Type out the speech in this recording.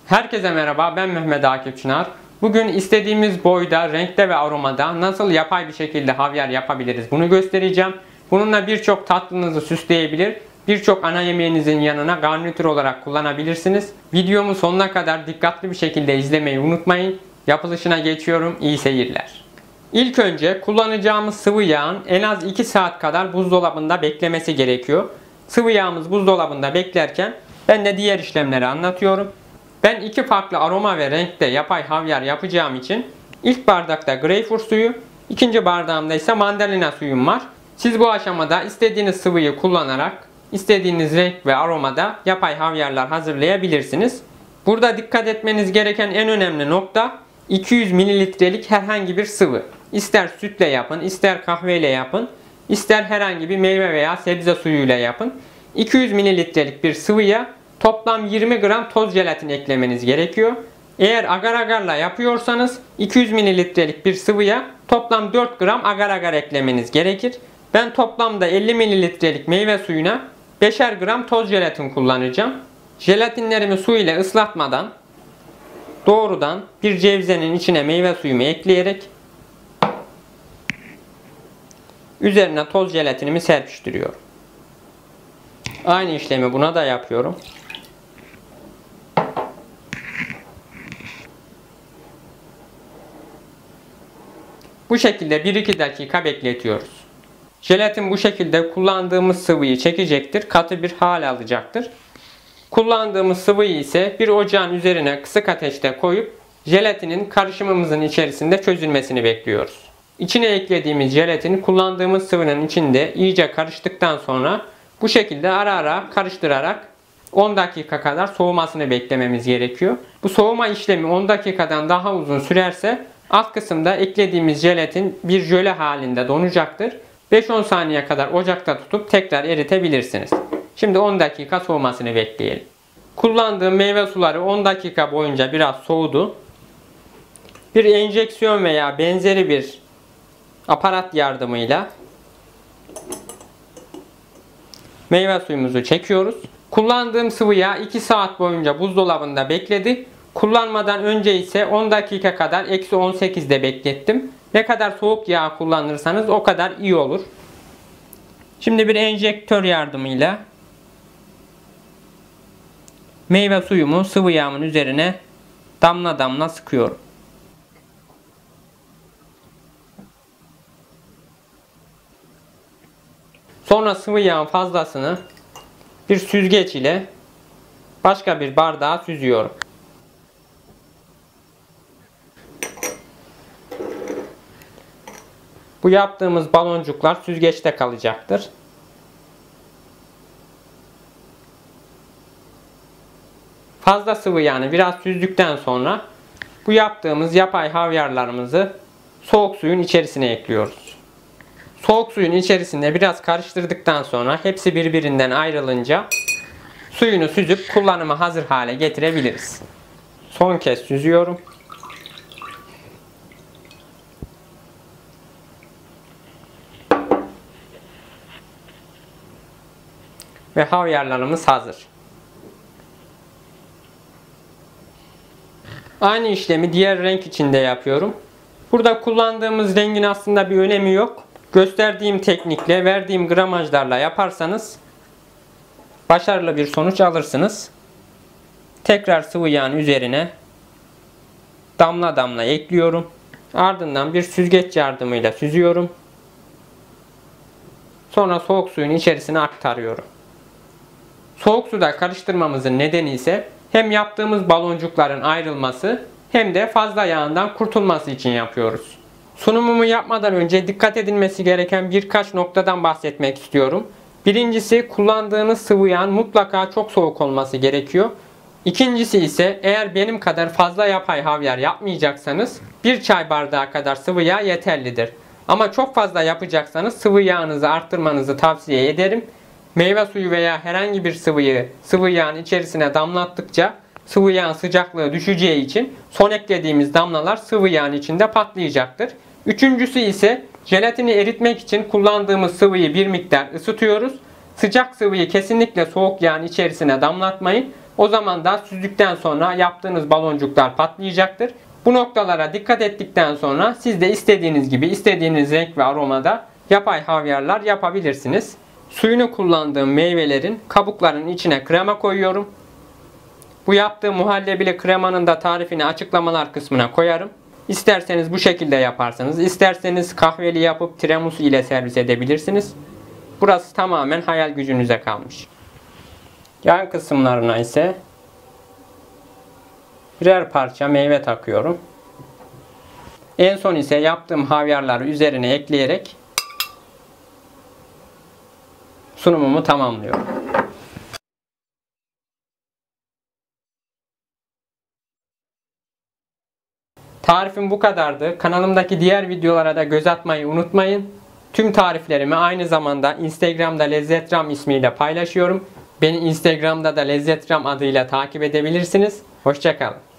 Herkese merhaba, ben Mehmet Akif Çınar. Bugün istediğimiz boyda, renkte ve aromada nasıl yapay bir şekilde havyar yapabiliriz bunu göstereceğim. Bununla birçok tatlınızı süsleyebilir, birçok ana yemeğinizin yanına garnitür olarak kullanabilirsiniz. Videomu sonuna kadar dikkatli bir şekilde izlemeyi unutmayın. Yapılışına geçiyorum, iyi seyirler. İlk önce kullanacağımız sıvı yağın en az 2 saat kadar buzdolabında beklemesi gerekiyor. Sıvı yağımız buzdolabında beklerken ben de diğer işlemleri anlatıyorum. Ben iki farklı aroma ve renkte yapay havyar yapacağım için ilk bardakta greyfurt suyu, ikinci bardağımda ise mandalina suyum var. Siz bu aşamada istediğiniz sıvıyı kullanarak istediğiniz renk ve aromada yapay havyarlar hazırlayabilirsiniz. Burada dikkat etmeniz gereken en önemli nokta 200 mililitrelik herhangi bir sıvı. İster sütle yapın, ister kahveyle yapın, ister herhangi bir meyve veya sebze suyuyla yapın. 200 mililitrelik bir sıvıya toplam 20 gram toz jelatin eklemeniz gerekiyor. Eğer agar agarla yapıyorsanız 200 mililitrelik bir sıvıya toplam 4 gram agar agar eklemeniz gerekir. Ben toplamda 50 mililitrelik meyve suyuna 5'er gram toz jelatin kullanacağım. Jelatinlerimi su ile ıslatmadan doğrudan bir cevzenin içine meyve suyumu ekleyerek üzerine toz jelatinimi serpiştiriyorum. Aynı işlemi buna da yapıyorum. Bu şekilde 1-2 dakika bekletiyoruz. Jelatin bu şekilde kullandığımız sıvıyı çekecektir. Katı bir hal alacaktır. Kullandığımız sıvıyı ise bir ocağın üzerine kısık ateşte koyup jelatinin karışımımızın içerisinde çözülmesini bekliyoruz. İçine eklediğimiz jelatin kullandığımız sıvının içinde iyice karıştıktan sonra bu şekilde ara ara karıştırarak 10 dakika kadar soğumasını beklememiz gerekiyor. Bu soğuma işlemi 10 dakikadan daha uzun sürerse alt kısımda eklediğimiz jelatin bir jöle halinde donacaktır. 5-10 saniye kadar ocakta tutup tekrar eritebilirsiniz. Şimdi 10 dakika soğumasını bekleyelim. Kullandığım meyve suları 10 dakika boyunca biraz soğudu. Bir enjeksiyon veya benzeri bir aparat yardımıyla meyve suyumuzu çekiyoruz. Kullandığım sıvı yağ 2 saat boyunca buzdolabında bekledi. Kullanmadan önce ise 10 dakika kadar -18'de beklettim. Ne kadar soğuk yağ kullanırsanız o kadar iyi olur. Şimdi bir enjektör yardımıyla meyve suyumu sıvı yağımın üzerine damla damla sıkıyorum. Sonra sıvı yağın fazlasını bir süzgeç ile başka bir bardağa süzüyorum. Bu yaptığımız baloncuklar süzgeçte kalacaktır. Fazla sıvı yağını biraz süzdükten sonra bu yaptığımız yapay havyarlarımızı soğuk suyun içerisine ekliyoruz. Soğuk suyun içerisinde biraz karıştırdıktan sonra hepsi birbirinden ayrılınca suyunu süzüp kullanıma hazır hale getirebiliriz. Son kez süzüyorum. Ve havyarlarımız hazır. Aynı işlemi diğer renk için de yapıyorum. Burada kullandığımız rengin aslında bir önemi yok. Gösterdiğim teknikle, verdiğim gramajlarla yaparsanız başarılı bir sonuç alırsınız. Tekrar sıvı yağın üzerine damla damla ekliyorum. Ardından bir süzgeç yardımıyla süzüyorum. Sonra soğuk suyun içerisine aktarıyorum. Soğuk suda karıştırmamızın nedeni ise hem yaptığımız baloncukların ayrılması hem de fazla yağından kurtulması için yapıyoruz. Sunumumu yapmadan önce dikkat edilmesi gereken birkaç noktadan bahsetmek istiyorum. Birincisi, kullandığınız sıvı yağın mutlaka çok soğuk olması gerekiyor. İkincisi ise eğer benim kadar fazla yapay havyar yapmayacaksanız 1 çay bardağı kadar sıvı yağ yeterlidir. Ama çok fazla yapacaksanız sıvı yağınızı arttırmanızı tavsiye ederim. Meyve suyu veya herhangi bir sıvıyı sıvı yağın içerisine damlattıkça sıvı yağın sıcaklığı düşeceği için son eklediğimiz damlalar sıvı yağın içinde patlayacaktır. Üçüncüsü ise jelatini eritmek için kullandığımız sıvıyı bir miktar ısıtıyoruz. Sıcak sıvıyı kesinlikle soğuk yağın içerisine damlatmayın. O zaman da süzdükten sonra yaptığınız baloncuklar patlayacaktır. Bu noktalara dikkat ettikten sonra siz de istediğiniz gibi istediğiniz renk ve aromada yapay havyarlar yapabilirsiniz. Suyunu kullandığım meyvelerin kabuklarının içine krema koyuyorum. Bu yaptığım muhallebili kremanın da tarifini açıklamalar kısmına koyarım. İsterseniz bu şekilde yaparsanız, isterseniz kahveli yapıp tiramisu ile servis edebilirsiniz. Burası tamamen hayal gücünüze kalmış. Yan kısımlarına ise birer parça meyve takıyorum. En son ise yaptığım havyarları üzerine ekleyerek sunumumu tamamlıyorum. Tarifim bu kadardı. Kanalımdaki diğer videolara da göz atmayı unutmayın. Tüm tariflerimi aynı zamanda Instagram'da Lezzetram ismiyle paylaşıyorum. Beni Instagram'da da Lezzetram adıyla takip edebilirsiniz. Hoşça kalın.